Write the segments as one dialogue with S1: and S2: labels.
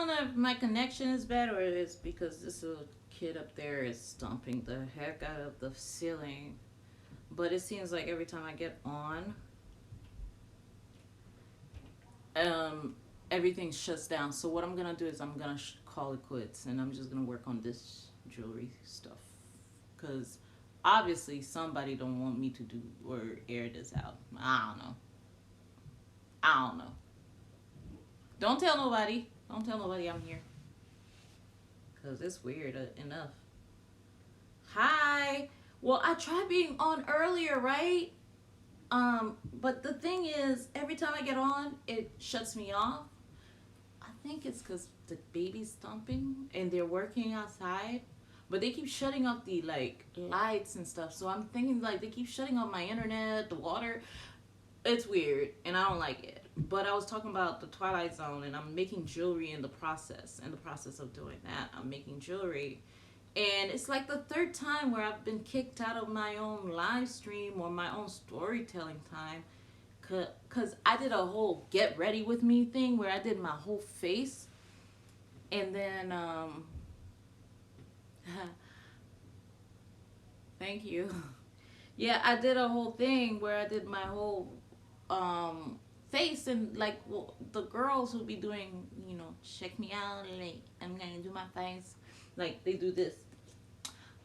S1: don't know if my connection is bad or it's because this little kid up there is stomping the heck out of the ceiling. But it seems like every time I get on, um, everything shuts down. So what I'm gonna do is I'm gonna call it quits, and I'm just gonna work on this jewelry stuff, cause obviously somebody don't want me to do or air this out. I don't know. I don't know. Don't tell nobody. Don't tell nobody I'm here, cause it's weird enough. Hi. Well, I tried being on earlier, right? But the thing is, every time I get on, it shuts me off. I think it's because the baby's stomping and they're working outside, but they keep shutting off the like lights and stuff. So I'm thinking like they keep shutting off my internet, the water. It's weird, and I don't like it. But I was talking about the Twilight Zone, and I'm making jewelry in the process. In the process of doing that, I'm making jewelry, and it's like the third time where I've been kicked out of my own live stream or my own storytelling time. Cause I did a whole get ready with me thing where I did my whole face, and then thank you. Yeah, I did a whole thing where I did my whole face, and like, well, the girls who be doing, check me out, like I'm gonna do my face, like they do this.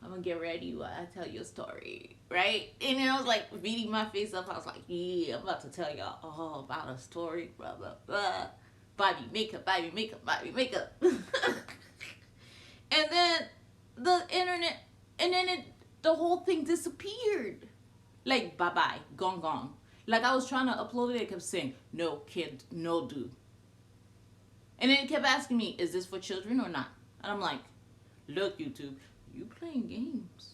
S1: I'm gonna get ready while I tell you a story, right? And then I was like beating my face up. I was like, yeah, I'm about to tell y'all all about a story, blah blah blah. Body makeup, body makeup, body makeup. And then the internet, and then the whole thing disappeared. Like bye bye, gone gone. Like I was trying to upload it, it kept saying no kid, no do. And then it kept asking me, is this for children or not? And I'm like, look YouTube, you playing games.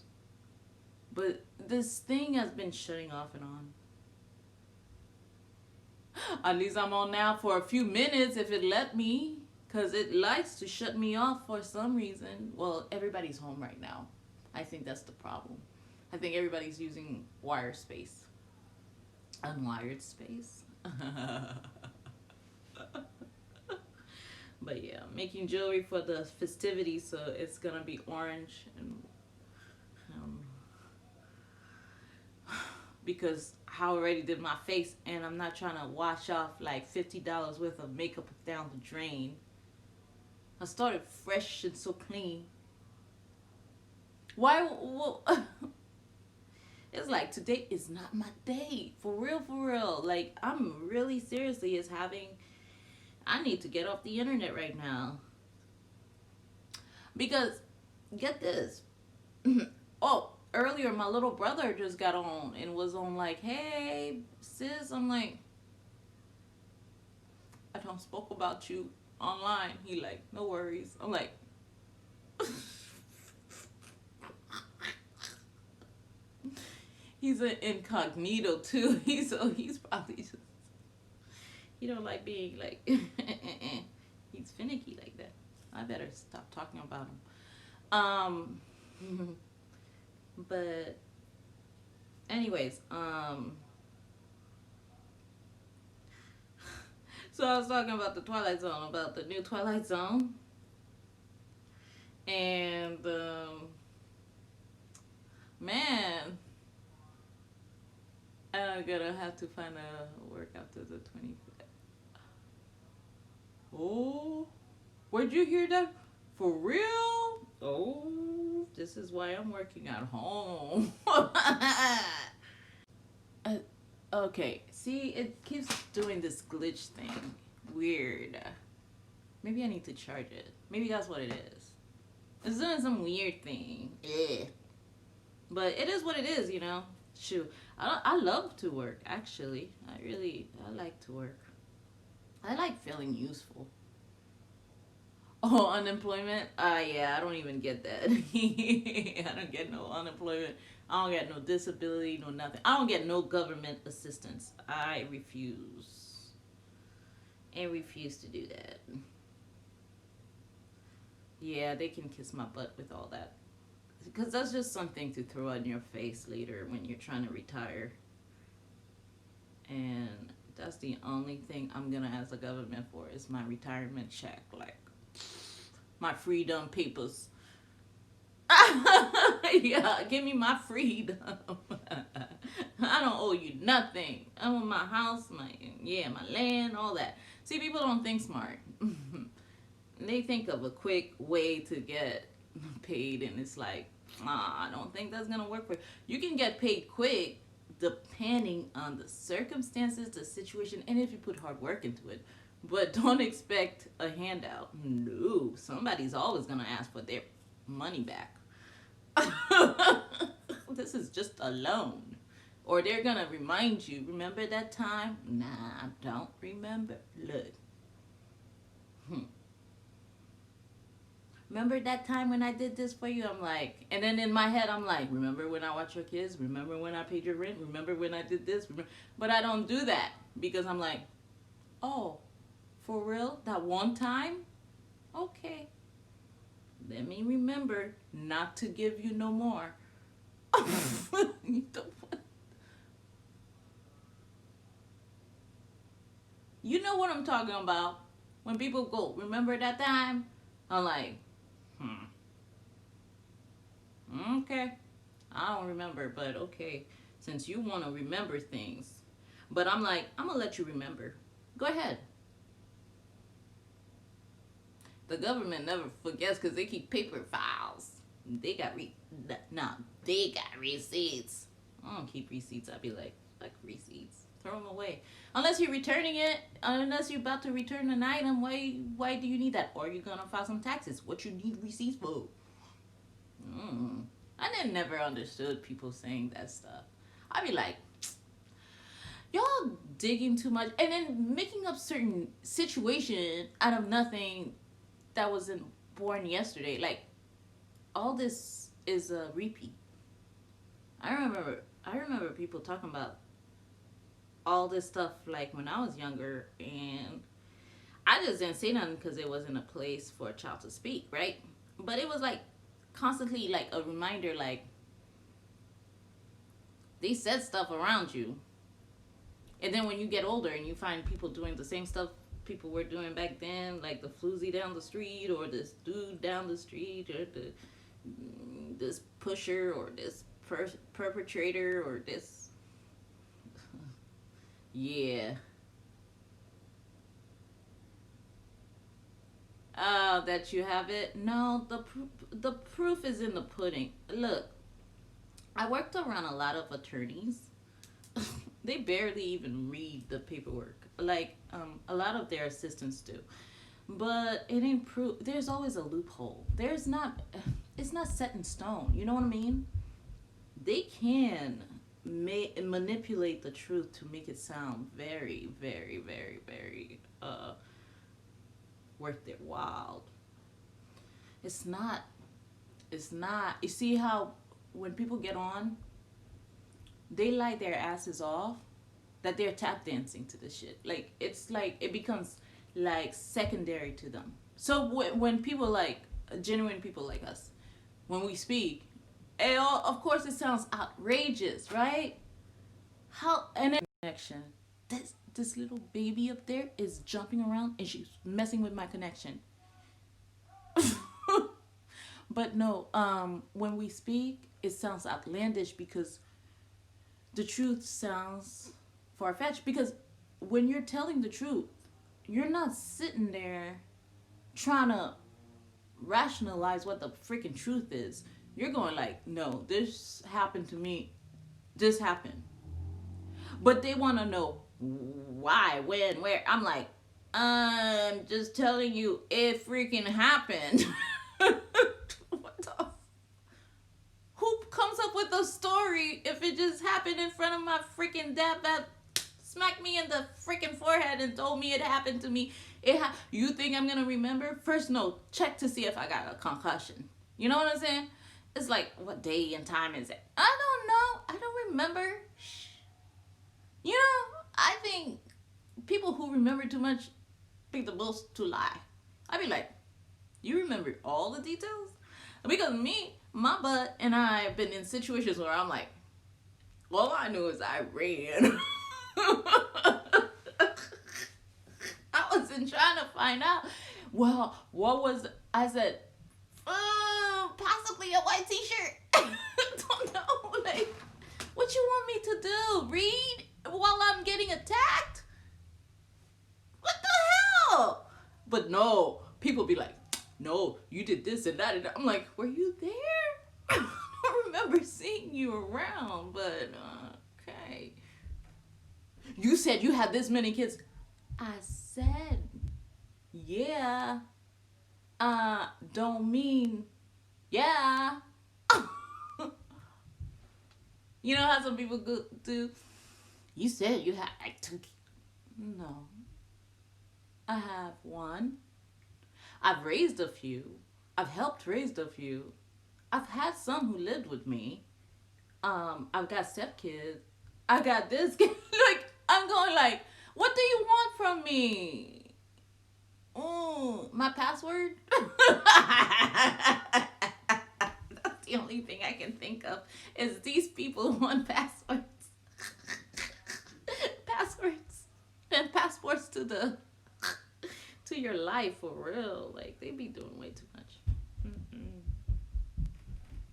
S1: But this thing has been shutting off and on. At least I'm on now for a few minutes if it let me. Because it likes to shut me off for some reason. Well, everybody's home right now. I think that's the problem. I think everybody's using wire space. Unwired space. But yeah, making jewelry for the festivities, so it's gonna be orange and um, because I already did my face, and I'm not trying to wash off like $50 worth of makeup down the drain. I started fresh and so clean. Why? Well, it's like today is not my day. For real, for real. Like I'm really seriously is having. I need to get off the internet right now because get this. Oh, earlier my little brother just got on and was on like, "Hey, sis," I'm like, "I don't spoke about you online." He like, "No worries." I'm like, he's an incognito too. He's probably just he don't like being like he's finicky like that. I better stop talking about him. But anyways, so I was talking about the Twilight Zone, about the new Twilight Zone, and man, I'm gonna have to find a work after the 25th. Oh, where'd you hear that? For real? Oh, this is why I'm working at home. uh, okay, see, it keeps doing this glitch thing. Weird. Maybe I need to charge it. Maybe that's what it is. It's doing some weird thing. Ugh. But it is what it is, Shoot, I love to work. Actually, I like to work. I like feeling useful. Oh, unemployment? Yeah, I don't even get that. I don't get no unemployment. I don't get no disability, no nothing. I don't get no government assistance. I refuse. I refuse to do that. Yeah, they can kiss my butt with all that. Because that's just something to throw in your face later when you're trying to retire. And that's the only thing I'm going to ask the government for is my retirement check. Like, my freedom papers. Yeah, give me my freedom. I don't owe you nothing. I want my house, my land, all that. See, people don't think smart. They think of a quick way to get paid, and it's like, I don't think that's gonna work for you. You can get paid quick depending on the circumstances, the situation, and if you put hard work into it. But don't expect a handout. No, somebody's always gonna ask for their money back. This is just a loan. Or they're gonna remind you, remember that time? Nah, I don't remember. Look. Remember that time when I did this for you? I'm like, and then in my head, I'm like, remember when I watched your kids? Remember when I paid your rent? Remember when I did this? But I don't do that because I'm like, oh, for real? That one time? Okay. Let me remember not to give you no more. You know what I'm talking about. When people go, remember that time? I'm like, okay. I don't remember, but okay. Since you want to remember things. But I'm like, I'm going to let you remember. Go ahead. The government never forgets because they keep paper files. They got receipts. I don't keep receipts. I'd be like, fuck receipts. Throw them away. Unless you're returning it, unless you're about to return an item, why do you need that? Or you're gonna file some taxes. What you need receipts for? I never understood people saying that stuff. I'd be like, y'all digging too much, and then making up certain situation out of nothing that wasn't born yesterday. Like, all this is a repeat. I remember people talking about all this stuff like when I was younger, and I just didn't say nothing because it wasn't a place for a child to speak, right? But it was like constantly like a reminder, like they said stuff around you, and then when you get older and you find people doing the same stuff people were doing back then, like the floozy down the street, or this dude down the street, or this pusher, or this perpetrator, or this yeah. That you have it. No, the proof is in the pudding. Look, I worked around a lot of attorneys. They barely even read the paperwork. Like, a lot of their assistants do. But it ain't proof. There's always a loophole. It's not set in stone. You know what I mean? They can manipulate the truth to make it sound very, very, very, very worth their while. It's not. You see how when people get on, they lie their asses off that they're tap dancing to this shit. Like, it's like it becomes like secondary to them. So when people like genuine people like us, when we speak, of course it sounds outrageous, right? How and then connection. This little baby up there is jumping around and she's messing with my connection. But no, when we speak, it sounds outlandish because the truth sounds far-fetched. Because when you're telling the truth, you're not sitting there trying to rationalize what the freaking truth is. You're going like, no, this happened to me. This happened. But they want to know why, when, where. I'm like, I'm just telling you it freaking happened. Who comes up with a story if it just happened in front of my freaking dad that smacked me in the freaking forehead and told me it happened to me? You think I'm gonna remember? First, no, check to see if I got a concussion. You know what I'm saying? It's like, what day and time is it? I don't know. I don't remember. You know, I think people who remember too much pick the bulls to lie. I'd be like, you remember all the details? Because my butt and I have been in situations where I'm like, all I knew is I ran. I wasn't trying to find out Well, what was I said? Possibly a white T-shirt. Don't know. Like, what you want me to do? Read while I'm getting attacked? What the hell? But no, people be like, no, you did this and that. And that. I'm like, were you there? I don't remember seeing you around, but okay. You said you had this many kids. I said, yeah. Don't mean, yeah. You know how some people do? You said you had like 2 kids. No. I have 1. I've raised a few. I've helped raise a few. I've had some who lived with me. I've got stepkids. I got this kid. Like, I'm going like, what do you want from me? My password? That's the only thing I can think of is these people want passwords. Passwords. And passports to your life for real. Like, they be doing way too much.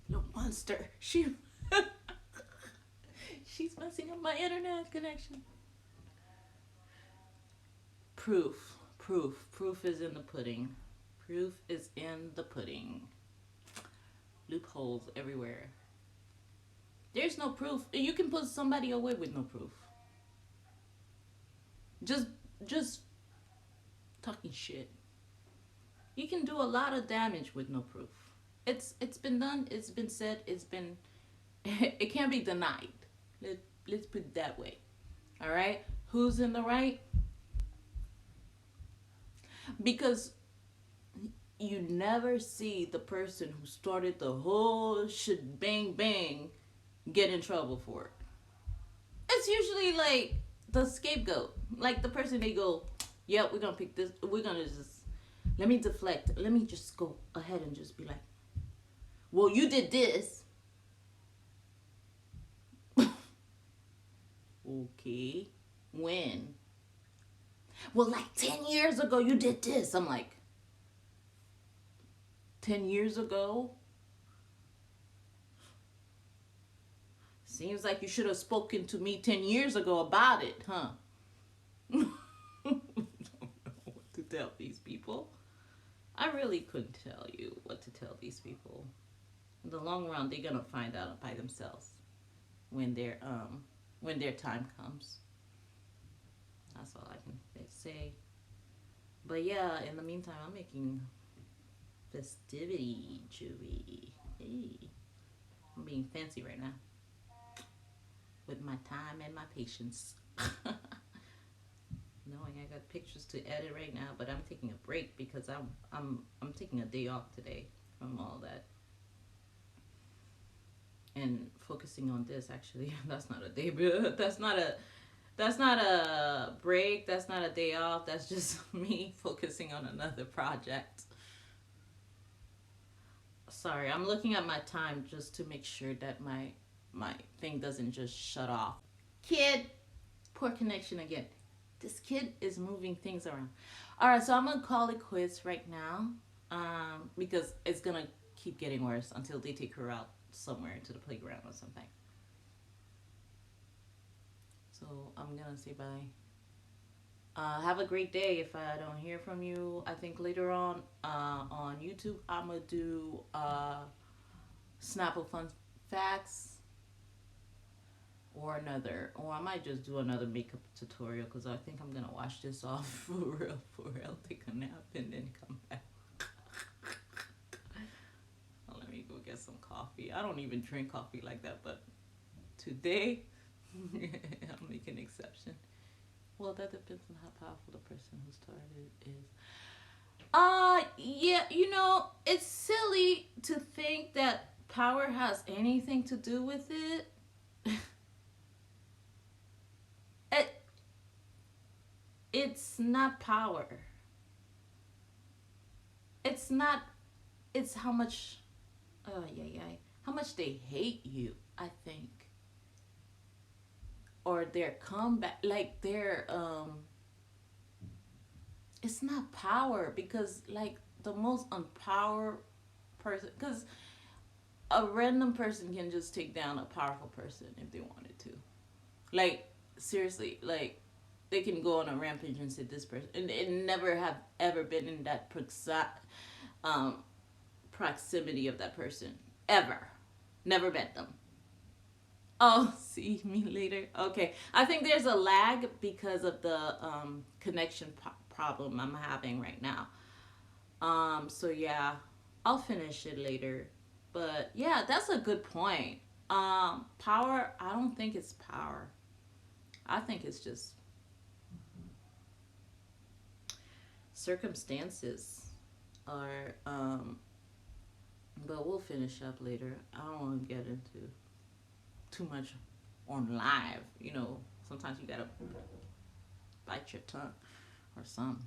S1: No monster. She's messing up my internet connection. Proof is in the pudding. Proof is in the pudding. Loopholes everywhere. There's no proof. You can put somebody away with no proof. Just talking shit. You can do a lot of damage with no proof. It's been done. It's been said. It can't be denied. Let's put it that way. All right. Who's in the right? Because you never see the person who started the whole shit bang bang get in trouble for it. It's usually like the scapegoat, like the person they go, yeah, we're gonna pick this. We're gonna just let me deflect. Let me just go ahead and just be like, well, you did this. Okay, when? Well, like 10 years ago, you did this. I'm like, 10 years ago? Seems like you should have spoken to me 10 years ago about it, huh? I don't know what to tell these people. I really couldn't tell you what to tell these people. In the long run, they're gonna find out by themselves when their time comes. That's all I can say. But yeah, in the meantime, I'm making festivity jewelry. Hey, I'm being fancy right now with my time and my patience. Knowing I got pictures to edit right now, but I'm taking a break because I'm taking a day off today from all that and focusing on this. Actually, that's not a day. That's not a break. That's not a day off. That's just me focusing on another project. Sorry, I'm looking at my time just to make sure that my thing doesn't just shut off. Kid, poor connection again. This kid is moving things around. All right, so I'm gonna call it quits right now, because it's gonna keep getting worse until they take her out somewhere to the playground or something. So I'm gonna say bye. Have a great day. If I don't hear from you, I think later on YouTube, I'm gonna do Snapple Fun Facts or I might just do another makeup tutorial because I think I'm gonna wash this off for real, take a nap and then come back. Let me go get some coffee. I don't even drink coffee like that, but today I'll make an exception. Well, that depends on how powerful the person who started is. Yeah, it's silly to think that power has anything to do with it. It's not power. It's not, it's how much, how much they hate you, I think. Or their comeback, like it's it's not power because like the most unpower person, because a random person can just take down a powerful person if they wanted to. Like seriously, like they can go on a rampage and say this person, and it never have ever been in that um, proximity of that person ever. Never met them. Oh, see me later. Okay, I think there's a lag because of the connection problem I'm having right now. So yeah, I'll finish it later. But yeah, that's a good point. Power, I don't think it's power. I think it's just circumstances or but we'll finish up later. I don't want to get into too much on live. Sometimes you gotta bite your tongue or something.